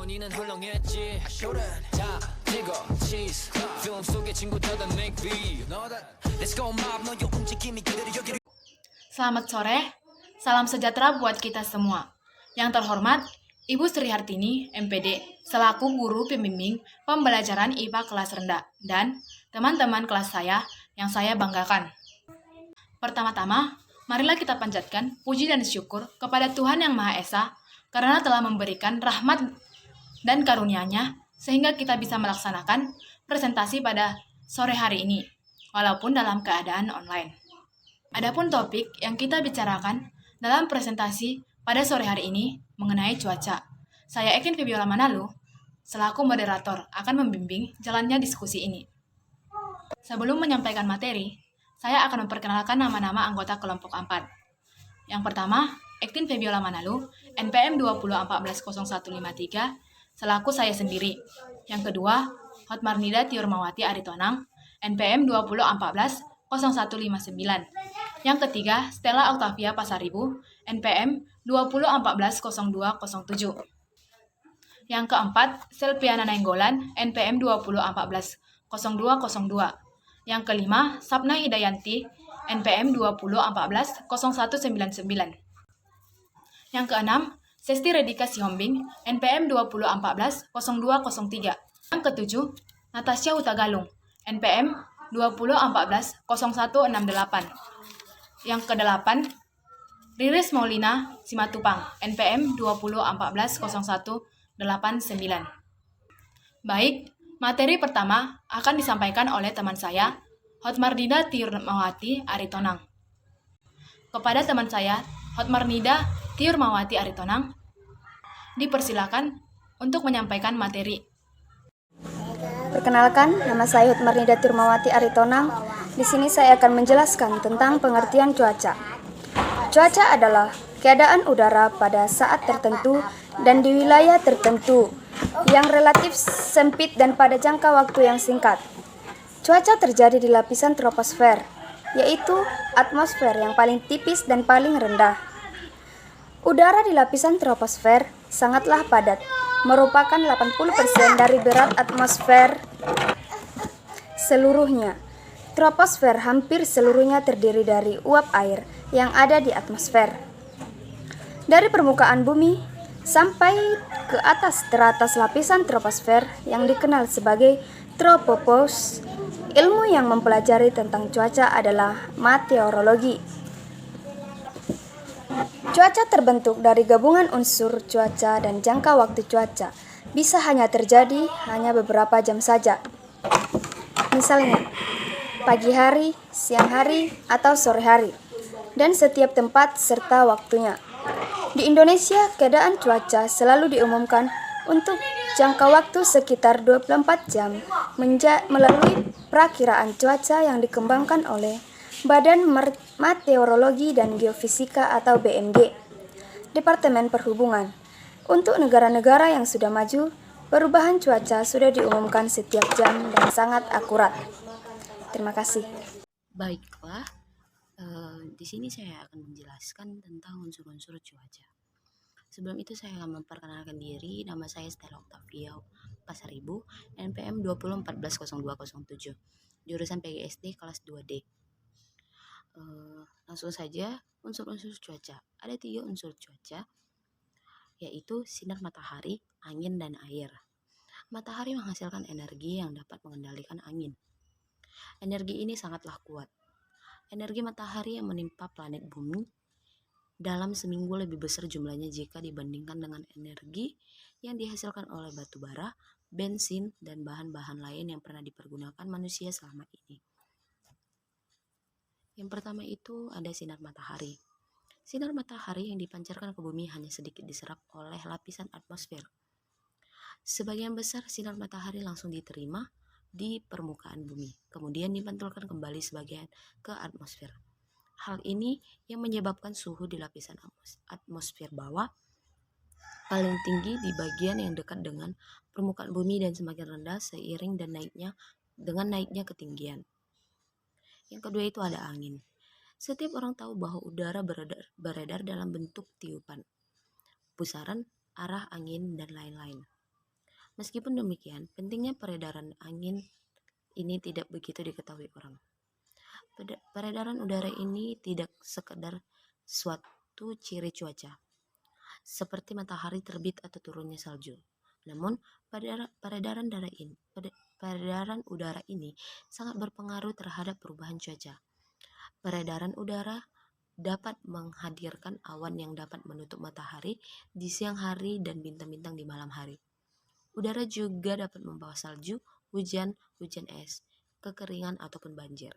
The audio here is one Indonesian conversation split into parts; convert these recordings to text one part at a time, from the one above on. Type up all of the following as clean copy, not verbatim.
니는 헐렁했지 다 찍어 cheese film 속의 친구들은 make beat Let's go mob 너의 움직임이 그대로 여기를 Selamat sore, salam sejahtera buat kita semua. Yang terhormat, Ibu Sri Hartini, MPD, selaku guru pembimbing pembelajaran IPA kelas rendah, dan teman-teman kelas saya yang saya banggakan. Pertama-tama, marilah kita panjatkan puji dan syukur kepada Tuhan Yang Maha Esa karena telah memberikan rahmat dan karunia-Nya sehingga kita bisa melaksanakan presentasi pada sore hari ini, walaupun dalam keadaan online. Adapun topik yang kita bicarakan dalam presentasi pada sore hari ini mengenai cuaca. Saya Ekin Febiola Manalu, selaku moderator akan membimbing jalannya diskusi ini. Sebelum menyampaikan materi, saya akan memperkenalkan nama-nama anggota kelompok 4. Yang pertama, Ekin Febiola Manalu, NPM 20140153, selaku saya sendiri. Yang kedua, Hotmarnida Tiurmawati Aritonang, NPM 20140159. Yang ketiga, Stella Octavia Pasaribu, NPM 20140207. Yang keempat, Selviana Nainggolan, NPM 20140202. Yang kelima, Sapna Hidayanti, NPM 20140199. Yang keenam, Sesti Redika Sihombing, NPM 20140203. Yang ketujuh, Natasha Hutagalung, NPM 20140168. Yang kedelapan, Riris Maulina Simatupang, NPM 20140189. Baik, materi pertama akan disampaikan oleh teman saya, Hotmarnida Tiurmawati Aritonang. Kepada teman saya, Hotmarnida Tiurmawati Aritonang, dipersilakan untuk menyampaikan materi. Perkenalkan, nama saya Hotmarnida Tiurmawati Aritonang. Di sini saya akan menjelaskan tentang pengertian cuaca. Cuaca adalah keadaan udara pada saat tertentu dan di wilayah tertentu yang relatif sempit dan pada jangka waktu yang singkat. Cuaca terjadi di lapisan troposfer, yaitu atmosfer yang paling tipis dan paling rendah. Udara di lapisan troposfer sangatlah padat, merupakan 80% dari berat atmosfer seluruhnya. Troposfer hampir seluruhnya terdiri dari uap air yang ada di atmosfer. Dari permukaan bumi sampai ke atas teratas lapisan troposfer yang dikenal sebagai tropopause, ilmu yang mempelajari tentang cuaca adalah meteorologi. Cuaca terbentuk dari gabungan unsur cuaca dan jangka waktu cuaca bisa hanya terjadi hanya beberapa jam saja. Misalnya, pagi hari, siang hari, atau sore hari, dan setiap tempat serta waktunya. Di Indonesia, keadaan cuaca selalu diumumkan untuk jangka waktu sekitar 24 jam melalui perakiraan cuaca yang dikembangkan oleh Badan Meteorologi dan Geofisika atau BMG, Departemen Perhubungan. Untuk negara-negara yang sudah maju, perubahan cuaca sudah diumumkan setiap jam dan sangat akurat. Terima kasih. Baiklah, di sini saya akan menjelaskan tentang unsur-unsur cuaca. Sebelum itu saya akan memperkenalkan diri. Nama saya Stella Octavia Pasaribu, NPM 20140207, jurusan PGSD kelas 2D. Langsung saja, unsur-unsur cuaca. Ada 3 unsur cuaca, yaitu sinar matahari, angin, dan air. Matahari menghasilkan energi yang dapat mengendalikan angin. Energi ini sangatlah kuat. Energi matahari yang menimpa planet bumi dalam seminggu lebih besar jumlahnya jika dibandingkan dengan energi yang dihasilkan oleh batu bara, bensin, dan bahan-bahan lain yang pernah dipergunakan manusia selama ini. Yang pertama itu ada sinar matahari. Sinar matahari yang dipancarkan ke bumi hanya sedikit diserap oleh lapisan atmosfer. Sebagian besar sinar matahari langsung diterima di permukaan bumi, kemudian dipantulkan kembali sebagian ke atmosfer. Hal ini yang menyebabkan suhu di lapisan atmosfer bawah paling tinggi di bagian yang dekat dengan permukaan bumi dan semakin rendah seiring dan naiknya ketinggian. Yang kedua itu ada angin. Setiap orang tahu bahwa udara beredar dalam bentuk tiupan, pusaran, arah angin, dan lain-lain. Meskipun demikian, pentingnya peredaran angin ini tidak begitu diketahui orang. Peredaran udara ini tidak sekedar suatu ciri cuaca, seperti matahari terbit atau turunnya salju. Namun, peredaran udara ini sangat berpengaruh terhadap perubahan cuaca. Peredaran udara dapat menghadirkan awan yang dapat menutup matahari di siang hari dan bintang-bintang di malam hari. Udara juga dapat membawa salju, hujan es, kekeringan ataupun banjir.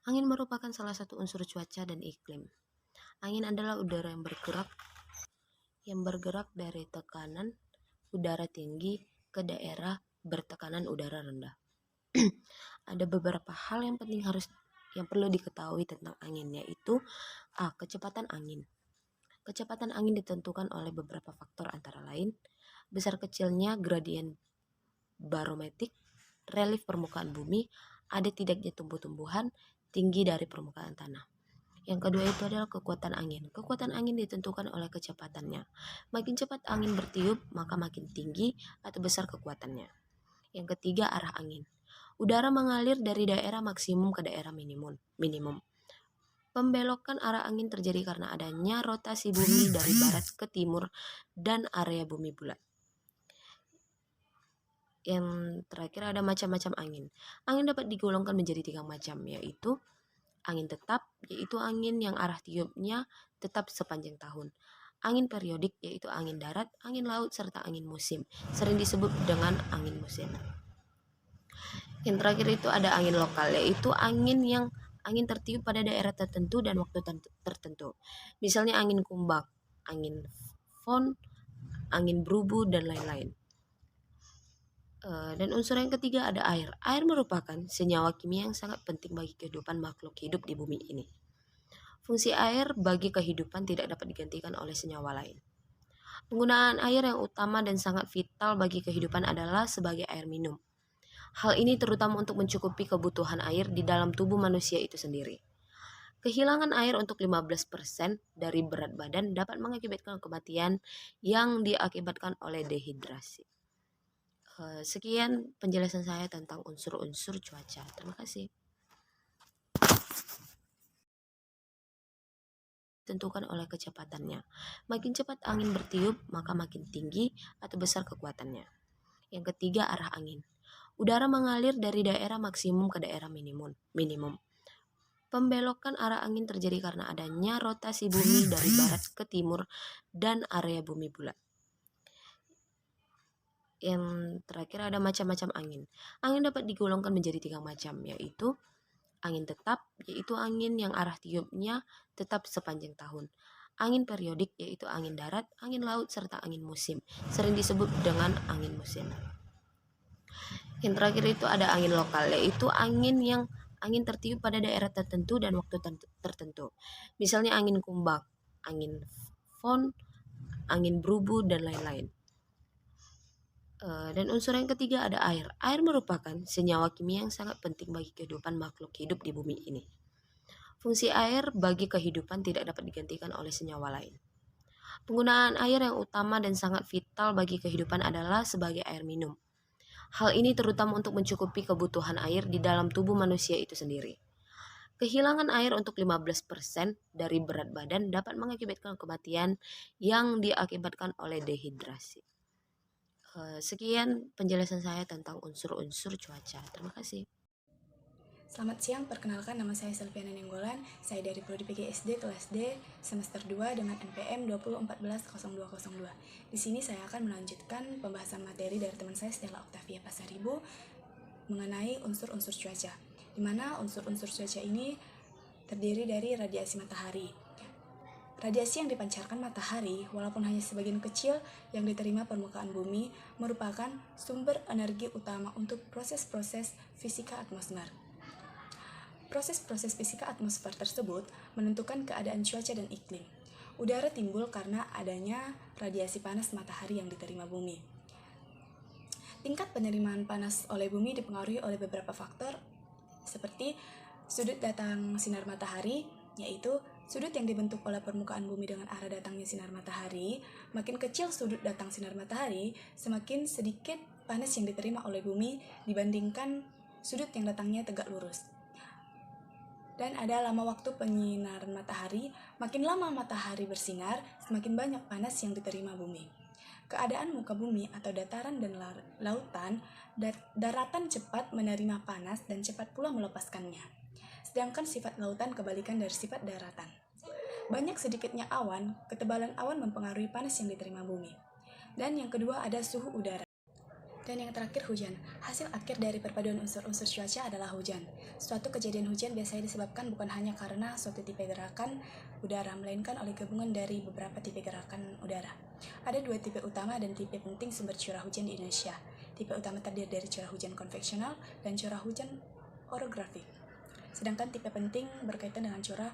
Angin merupakan salah satu unsur cuaca dan iklim. Angin adalah udara yang bergerak dari tekanan udara tinggi ke daerah bertekanan udara rendah. Ada beberapa hal yang penting yang perlu diketahui tentang angin, yaitu kecepatan angin. Kecepatan angin ditentukan oleh beberapa faktor antara lain besar kecilnya gradien barometrik, relief permukaan bumi, ada tidaknya tumbuh-tumbuhan, tinggi dari permukaan tanah. Yang kedua itu adalah kekuatan angin. Kekuatan angin ditentukan oleh kecepatannya. Makin cepat angin bertiup, maka makin tinggi atau besar kekuatannya. Yang ketiga, arah angin. Udara mengalir dari daerah maksimum ke daerah minimum. Pembelokan arah angin terjadi karena adanya rotasi bumi dari barat ke timur dan area bumi bulat. Yang terakhir ada macam-macam angin. Angin dapat digolongkan menjadi 3 macam, yaitu angin tetap, yaitu angin yang arah tiupnya tetap sepanjang tahun. Angin periodik, yaitu angin darat, angin laut, serta angin musim, sering disebut dengan angin musim. Yang terakhir itu ada angin lokal, yaitu angin tertiup pada daerah tertentu dan waktu tertentu. Misalnya angin kumbang, angin fon, angin berubu, dan lain-lain. Dan unsur yang ketiga ada air. Air merupakan senyawa kimia yang sangat penting bagi kehidupan makhluk hidup di bumi ini. Fungsi air bagi kehidupan tidak dapat digantikan oleh senyawa lain. Penggunaan air yang utama dan sangat vital bagi kehidupan adalah sebagai air minum. Hal ini terutama untuk mencukupi kebutuhan air di dalam tubuh manusia itu sendiri. Kehilangan air untuk 15% dari berat badan dapat mengakibatkan kematian yang diakibatkan oleh dehidrasi. Sekian penjelasan saya tentang unsur-unsur cuaca. Terima kasih. Tentukan oleh kecepatannya. Makin cepat angin bertiup, maka makin tinggi atau besar kekuatannya. Yang ketiga, arah angin. Udara mengalir dari daerah maksimum ke daerah minimum. Pembelokan arah angin terjadi karena adanya rotasi bumi dari barat ke timur dan area bumi bulat. Yang terakhir ada macam-macam angin. Angin dapat digolongkan menjadi 3 macam, yaitu angin tetap, yaitu angin yang arah tiupnya tetap sepanjang tahun. Angin periodik, yaitu angin darat, angin laut, serta angin musim, sering disebut dengan angin musim. Yang terakhir itu ada angin lokal, yaitu angin tertiup pada daerah tertentu dan waktu tertentu. Misalnya angin kumbang, angin fon, angin berubu, dan lain-lain. Dan unsur yang ketiga ada air. Air merupakan senyawa kimia yang sangat penting bagi kehidupan makhluk hidup di bumi ini. Fungsi air bagi kehidupan tidak dapat digantikan oleh senyawa lain. Penggunaan air yang utama dan sangat vital bagi kehidupan adalah sebagai air minum. Hal ini terutama untuk mencukupi kebutuhan air di dalam tubuh manusia itu sendiri. Kehilangan air untuk 15% dari berat badan dapat mengakibatkan kematian yang diakibatkan oleh dehidrasi. Sekian penjelasan saya tentang unsur-unsur cuaca. Terima kasih. Selamat siang, perkenalkan nama saya Selviana Nenggolan. Saya dari Prodi PGSD kelas D semester 2 dengan NPM 2014-0202. Di sini saya akan melanjutkan pembahasan materi dari teman saya Stella Octavia Pasaribu mengenai unsur-unsur cuaca. Di mana unsur-unsur cuaca ini terdiri dari radiasi matahari. Radiasi yang dipancarkan matahari, walaupun hanya sebagian kecil yang diterima permukaan bumi, merupakan sumber energi utama untuk proses-proses fisika atmosfer. Proses-proses fisika atmosfer tersebut menentukan keadaan cuaca dan iklim. Udara timbul karena adanya radiasi panas matahari yang diterima bumi. Tingkat penerimaan panas oleh bumi dipengaruhi oleh beberapa faktor seperti sudut datang sinar matahari, yaitu Sudut yang dibentuk oleh permukaan bumi dengan arah datangnya sinar matahari, makin kecil sudut datang sinar matahari, semakin sedikit panas yang diterima oleh bumi dibandingkan sudut yang datangnya tegak lurus. Dan ada lama waktu penyinaran matahari, makin lama matahari bersinar, semakin banyak panas yang diterima bumi. Keadaan muka bumi atau dataran dan lautan, daratan cepat menerima panas dan cepat pula melepaskannya. Sedangkan sifat lautan kebalikan dari sifat daratan. Banyak sedikitnya awan, ketebalan awan mempengaruhi panas yang diterima bumi. Dan yang kedua ada suhu udara. Dan yang terakhir hujan. Hasil akhir dari perpaduan unsur-unsur cuaca adalah hujan. Suatu kejadian hujan biasanya disebabkan bukan hanya karena suatu tipe gerakan udara, melainkan oleh gabungan dari beberapa tipe gerakan udara. Ada dua tipe utama dan tipe penting sumber curah hujan di Indonesia. Tipe utama terdiri dari curah hujan konveksional dan curah hujan orografik. Sedangkan tipe penting berkaitan dengan curah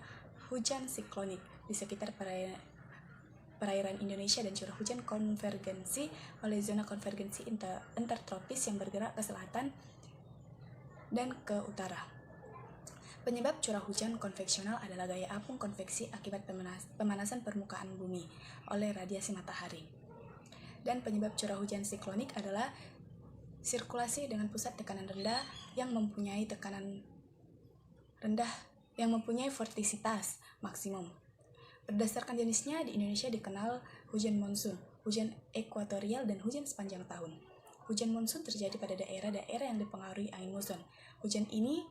hujan siklonik di sekitar perairan Indonesia dan curah hujan konvergensi oleh zona konvergensi intertropis yang bergerak ke selatan dan ke utara. Penyebab curah hujan konveksional adalah gaya apung konveksi akibat pemanasan permukaan bumi oleh radiasi matahari. Dan penyebab curah hujan siklonik adalah sirkulasi dengan pusat tekanan rendah yang mempunyai vortisitas maksimum. Berdasarkan jenisnya, di Indonesia dikenal hujan monsun, hujan ekuatorial, dan hujan sepanjang tahun. Hujan monsun terjadi pada daerah-daerah yang dipengaruhi angin muson. Hujan ini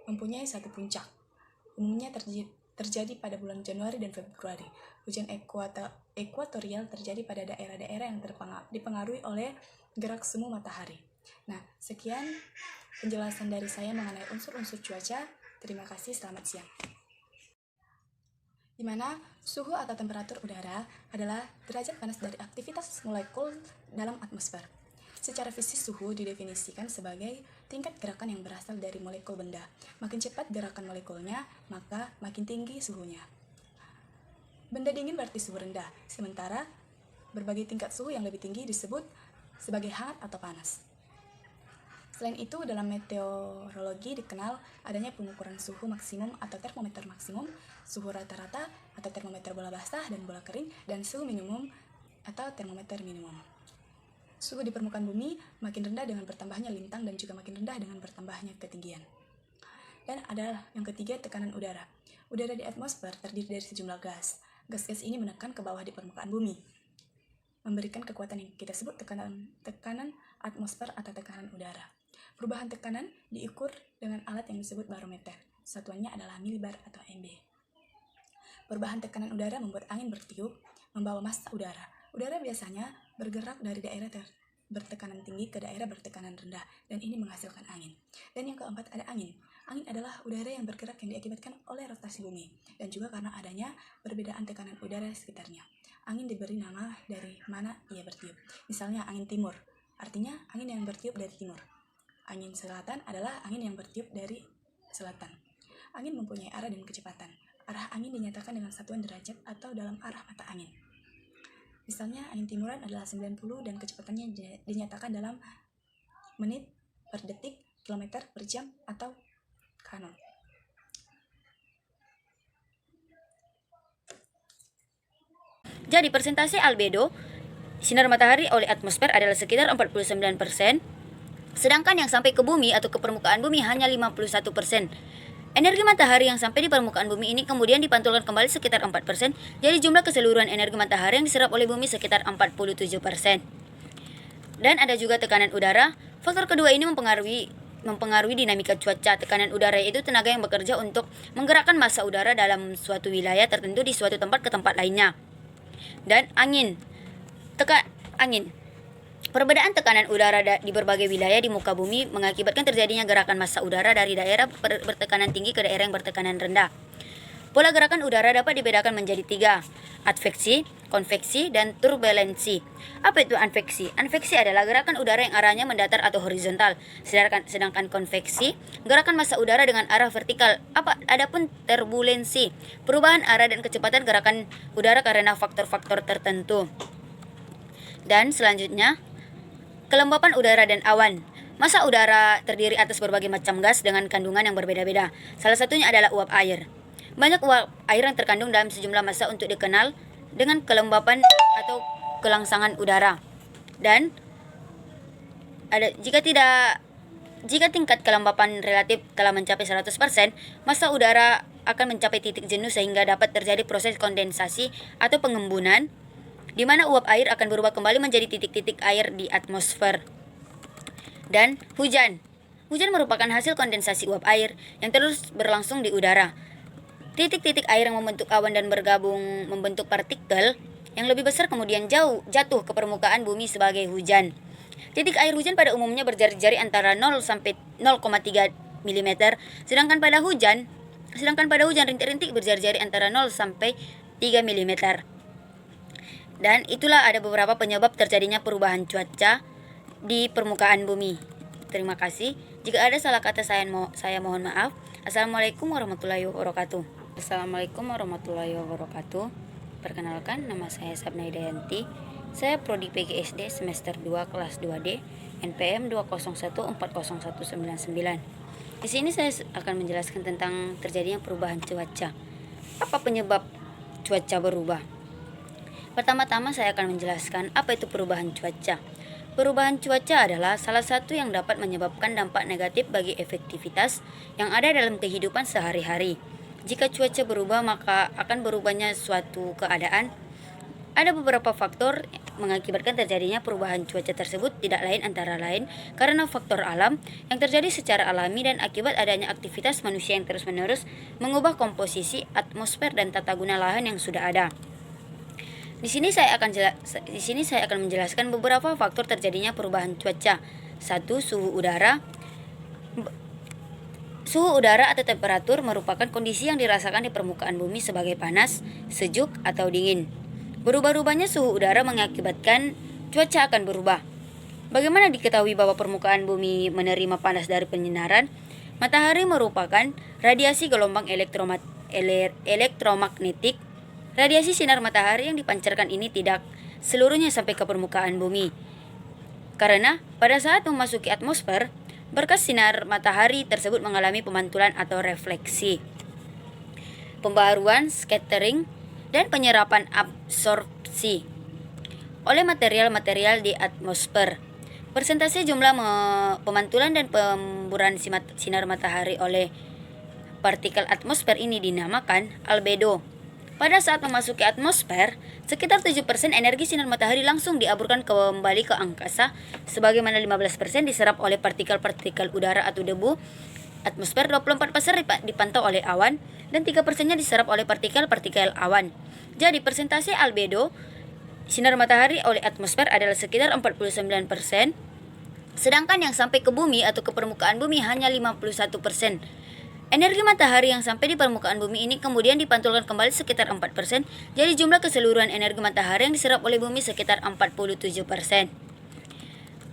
mempunyai satu puncak. Umumnya terjadi pada bulan Januari dan Februari. Hujan ekuatorial terjadi pada daerah-daerah yang dipengaruhi oleh gerak semu matahari. Nah, sekian penjelasan dari saya mengenai unsur-unsur cuaca. Terima kasih, selamat siang. Di mana suhu atau temperatur udara adalah derajat panas dari aktivitas molekul dalam atmosfer. Secara fisik suhu didefinisikan sebagai tingkat gerakan yang berasal dari molekul benda. Makin cepat gerakan molekulnya, maka makin tinggi suhunya. Benda dingin berarti suhu rendah, sementara berbagai tingkat suhu yang lebih tinggi disebut sebagai hangat atau panas. Selain itu, dalam meteorologi dikenal adanya pengukuran suhu maksimum atau termometer maksimum, suhu rata-rata atau termometer bola basah dan bola kering, dan suhu minimum atau termometer minimum. Suhu di permukaan bumi makin rendah dengan bertambahnya lintang dan juga makin rendah dengan bertambahnya ketinggian. Dan adalah yang ketiga, tekanan udara. Udara di atmosfer terdiri dari sejumlah gas. Gas-gas ini menekan ke bawah di permukaan bumi, memberikan kekuatan yang kita sebut tekanan atmosfer atau tekanan udara. Perubahan tekanan diukur dengan alat yang disebut barometer. Satuannya adalah milibar atau MB. Perubahan tekanan udara membuat angin bertiup, membawa massa udara. Udara biasanya bergerak dari daerah bertekanan tinggi ke daerah bertekanan rendah, dan ini menghasilkan angin. Dan yang keempat ada angin. Angin adalah udara yang bergerak yang diakibatkan oleh rotasi bumi, dan juga karena adanya perbedaan tekanan udara di sekitarnya. Angin diberi nama dari mana ia bertiup. Misalnya angin timur, artinya angin yang bertiup dari timur. Angin selatan adalah angin yang bertiup dari selatan. Angin mempunyai arah dan kecepatan. Arah angin dinyatakan dengan satuan derajat atau dalam arah mata angin. Misalnya angin timuran adalah 90 dan kecepatannya dinyatakan dalam menit per detik, kilometer per jam, atau knot. Jadi persentase albedo sinar matahari oleh atmosfer adalah sekitar 49%, sedangkan yang sampai ke bumi atau ke permukaan bumi hanya 51%. Energi matahari yang sampai di permukaan bumi ini kemudian dipantulkan kembali sekitar 4%, jadi jumlah keseluruhan energi matahari yang diserap oleh bumi sekitar 47%. Dan ada juga tekanan udara. Faktor kedua ini mempengaruhi dinamika cuaca. Tekanan udara itu tenaga yang bekerja untuk menggerakkan massa udara dalam suatu wilayah tertentu di suatu tempat ke tempat lainnya. Dan angin. Perbedaan tekanan udara di berbagai wilayah di muka bumi mengakibatkan terjadinya gerakan massa udara dari daerah bertekanan tinggi ke daerah yang bertekanan rendah. Pola gerakan udara dapat dibedakan menjadi 3, adveksi, konveksi, dan turbulensi. Apa itu adveksi? Adveksi adalah gerakan udara yang arahnya mendatar atau horizontal, sedangkan konveksi, gerakan massa udara dengan arah vertikal. Adapun turbulensi, perubahan arah dan kecepatan gerakan udara karena faktor-faktor tertentu. Dan selanjutnya, kelembapan udara dan awan. Massa udara terdiri atas berbagai macam gas dengan kandungan yang berbeda-beda. Salah satunya adalah uap air. Banyak uap air yang terkandung dalam sejumlah massa untuk dikenal dengan kelembapan atau kelangsangan udara. Dan jika tingkat kelembapan relatif telah mencapai 100%, massa udara akan mencapai titik jenuh sehingga dapat terjadi proses kondensasi atau pengembunan, di mana uap air akan berubah kembali menjadi titik-titik air di atmosfer. Dan hujan. Hujan merupakan hasil kondensasi uap air yang terus berlangsung di udara. Titik-titik air yang membentuk awan dan bergabung membentuk partikel yang lebih besar kemudian jatuh ke permukaan bumi sebagai hujan. Titik air hujan pada umumnya berjari-jari antara 0 sampai 0,3 mm, sedangkan pada hujan rintik-rintik berjari-jari antara 0 sampai 3 mm. Dan itulah ada beberapa penyebab terjadinya perubahan cuaca di permukaan bumi. Terima kasih. Jika ada salah kata saya mohon maaf. Assalamualaikum warahmatullahi wabarakatuh. Assalamualaikum warahmatullahi wabarakatuh. Perkenalkan, nama saya Sabna Hidayanti. Saya prodi PGSD semester 2 kelas 2D NPM 201401999. Di sini saya akan menjelaskan tentang terjadinya perubahan cuaca. Apa penyebab cuaca berubah? Pertama-tama saya akan menjelaskan apa itu perubahan cuaca. Perubahan cuaca adalah salah satu yang dapat menyebabkan dampak negatif bagi efektivitas yang ada dalam kehidupan sehari-hari. Jika cuaca berubah, maka akan berubahnya suatu keadaan. Ada beberapa faktor mengakibatkan terjadinya perubahan cuaca tersebut, tidak lain antara lain karena faktor alam yang terjadi secara alami dan akibat adanya aktivitas manusia yang terus-menerus mengubah komposisi atmosfer dan tata guna lahan yang sudah ada. Di sini saya akan menjelaskan beberapa faktor terjadinya perubahan cuaca. 1. Suhu udara. Suhu udara atau temperatur merupakan kondisi yang dirasakan di permukaan bumi sebagai panas, sejuk, atau dingin. Berubah-ubahnya suhu udara mengakibatkan cuaca akan berubah. Bagaimana diketahui bahwa permukaan bumi menerima panas dari penyinaran? Matahari merupakan radiasi gelombang elektromagnetik. Radiasi sinar matahari yang dipancarkan ini tidak seluruhnya sampai ke permukaan bumi. Karena pada saat memasuki atmosfer, berkas sinar matahari tersebut mengalami pemantulan atau refleksi. Pembaharuan, scattering, dan penyerapan absorpsi oleh material-material di atmosfer. Persentase jumlah pemantulan dan pemburuan sinar matahari oleh partikel atmosfer ini dinamakan albedo. Pada saat memasuki atmosfer, sekitar 7% energi sinar matahari langsung diaburkan kembali ke angkasa, sebagaimana 15% diserap oleh partikel-partikel udara atau debu. Atmosfer 24% dipantau oleh awan, dan 3%-nya diserap oleh partikel-partikel awan. Jadi persentase albedo sinar matahari oleh atmosfer adalah sekitar 49%, sedangkan yang sampai ke bumi atau ke permukaan bumi hanya 51%. Energi matahari yang sampai di permukaan bumi ini kemudian dipantulkan kembali sekitar 4%, jadi jumlah keseluruhan energi matahari yang diserap oleh bumi sekitar 47%.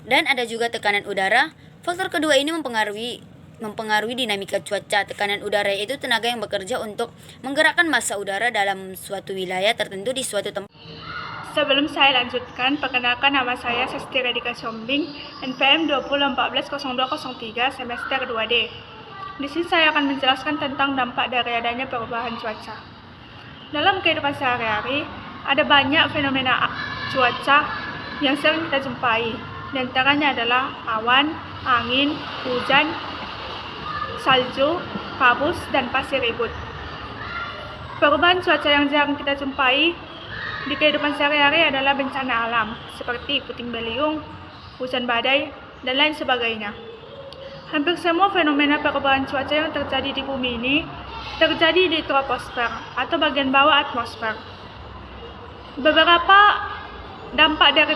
Dan ada juga tekanan udara. Faktor kedua ini mempengaruhi dinamika cuaca. Tekanan udara yaitu tenaga yang bekerja untuk menggerakkan massa udara dalam suatu wilayah tertentu di suatu tempat. Sebelum saya lanjutkan, perkenalkan nama saya Sesti Radika Sombing, NPM 20140203 semester 2D. Di sini saya akan menjelaskan tentang dampak dari adanya perubahan cuaca. Dalam kehidupan sehari-hari, ada banyak fenomena cuaca yang sering kita jumpai. Di antaranya adalah awan, angin, hujan, salju, kabut, dan pasir ribut. Perubahan cuaca yang jarang kita jumpai di kehidupan sehari-hari adalah bencana alam, seperti puting beliung, hujan badai, dan lain sebagainya. Hampir semua fenomena perubahan cuaca yang terjadi di bumi ini terjadi di troposfer atau bagian bawah atmosfer. Beberapa dampak dari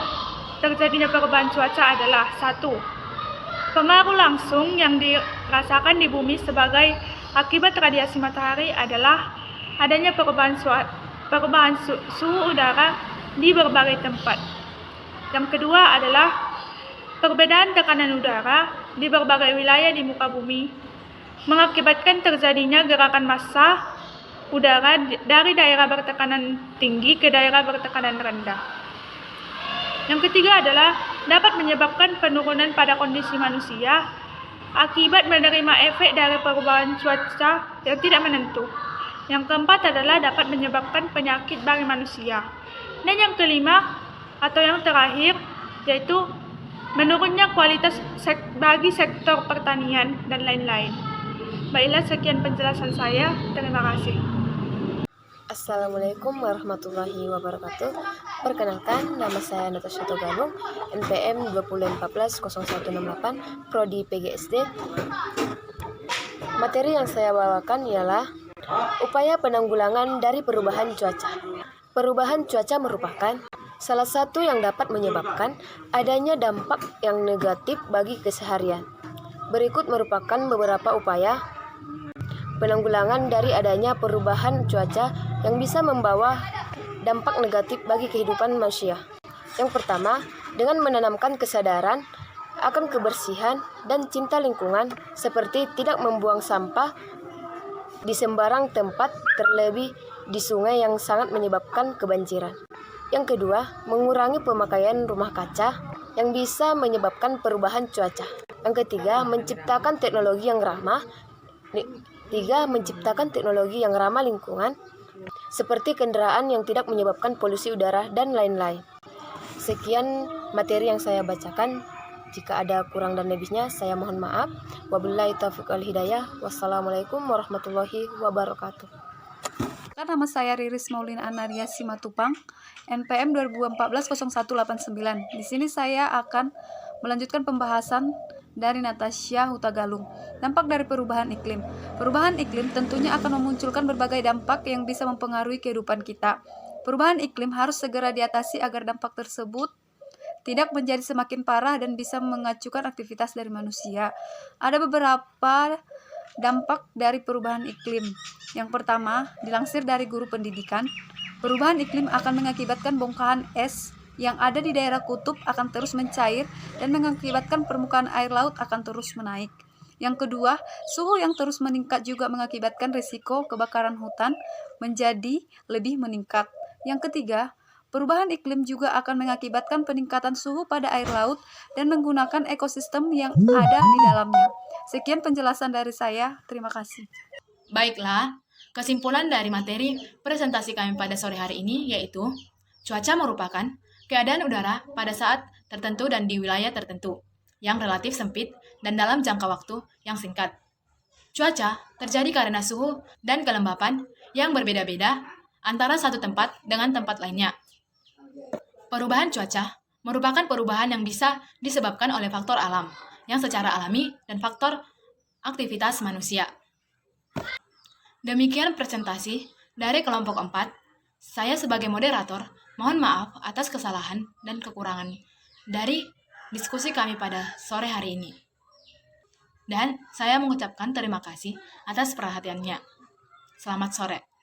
terjadinya perubahan cuaca adalah 1. Pengaruh langsung yang dirasakan di bumi sebagai akibat radiasi matahari adalah adanya perubahan suhu udara di berbagai tempat. Yang kedua adalah perbedaan tekanan udara di berbagai wilayah di muka bumi mengakibatkan terjadinya gerakan massa udara dari daerah bertekanan tinggi ke daerah bertekanan rendah. Yang ketiga adalah dapat menyebabkan penurunan pada kondisi manusia akibat menerima efek dari perubahan cuaca yang tidak menentu. Yang keempat adalah dapat menyebabkan penyakit bagi manusia. Dan yang kelima atau yang terakhir yaitu menurunnya kualitas bagi sektor pertanian dan lain-lain. Baiklah, sekian penjelasan saya. Terima kasih. Assalamualaikum warahmatullahi wabarakatuh. Perkenalkan, nama saya Natasha Togalung, NPM 2014-0168, Prodi PGSD. Materi yang saya bawakan ialah upaya penanggulangan dari perubahan cuaca. Perubahan cuaca merupakan salah satu yang dapat menyebabkan adanya dampak yang negatif bagi keseharian. Berikut merupakan beberapa upaya penanggulangan dari adanya perubahan cuaca yang bisa membawa dampak negatif bagi kehidupan manusia. Yang pertama, dengan menanamkan kesadaran akan kebersihan dan cinta lingkungan seperti tidak membuang sampah di sembarang tempat, terlebih di sungai yang sangat menyebabkan kebanjiran. Yang kedua, mengurangi pemakaian rumah kaca yang bisa menyebabkan perubahan cuaca. Yang ketiga, menciptakan teknologi yang ramah lingkungan seperti kendaraan yang tidak menyebabkan polusi udara dan lain-lain. Sekian materi yang saya bacakan. Jika ada kurang dan lebihnya, saya mohon maaf. Wabillahi taufiq wal hidayah. Wassalamualaikum warahmatullahi wabarakatuh. Nama saya Riris Maulina Anaria Simatupang, NPM 2014-0189. Di sini saya akan melanjutkan pembahasan dari Natasha Hutagalung. Dampak dari perubahan iklim. Perubahan iklim tentunya akan memunculkan berbagai dampak yang bisa mempengaruhi kehidupan kita. Perubahan iklim harus segera diatasi agar dampak tersebut tidak menjadi semakin parah dan bisa mengacukan aktivitas dari manusia. Ada beberapa dampak dari perubahan iklim. Yang pertama, dilansir dari Guru Pendidikan, perubahan iklim akan mengakibatkan bongkahan es yang ada di daerah kutub akan terus mencair dan mengakibatkan permukaan air laut akan terus menaik. Yang kedua, suhu yang terus meningkat juga mengakibatkan risiko kebakaran hutan menjadi lebih meningkat. Yang ketiga, perubahan iklim juga akan mengakibatkan peningkatan suhu pada air laut dan menggunakan ekosistem yang ada di dalamnya. Sekian penjelasan dari saya. Terima kasih. Baiklah, kesimpulan dari materi presentasi kami pada sore hari ini yaitu cuaca merupakan keadaan udara pada saat tertentu dan di wilayah tertentu yang relatif sempit dan dalam jangka waktu yang singkat. Cuaca terjadi karena suhu dan kelembapan yang berbeda-beda antara satu tempat dengan tempat lainnya. Perubahan cuaca merupakan perubahan yang bisa disebabkan oleh faktor alam yang secara alami dan faktor aktivitas manusia. Demikian presentasi dari kelompok 4. Saya sebagai moderator mohon maaf atas kesalahan dan kekurangan dari diskusi kami pada sore hari ini. Dan saya mengucapkan terima kasih atas perhatiannya. Selamat sore.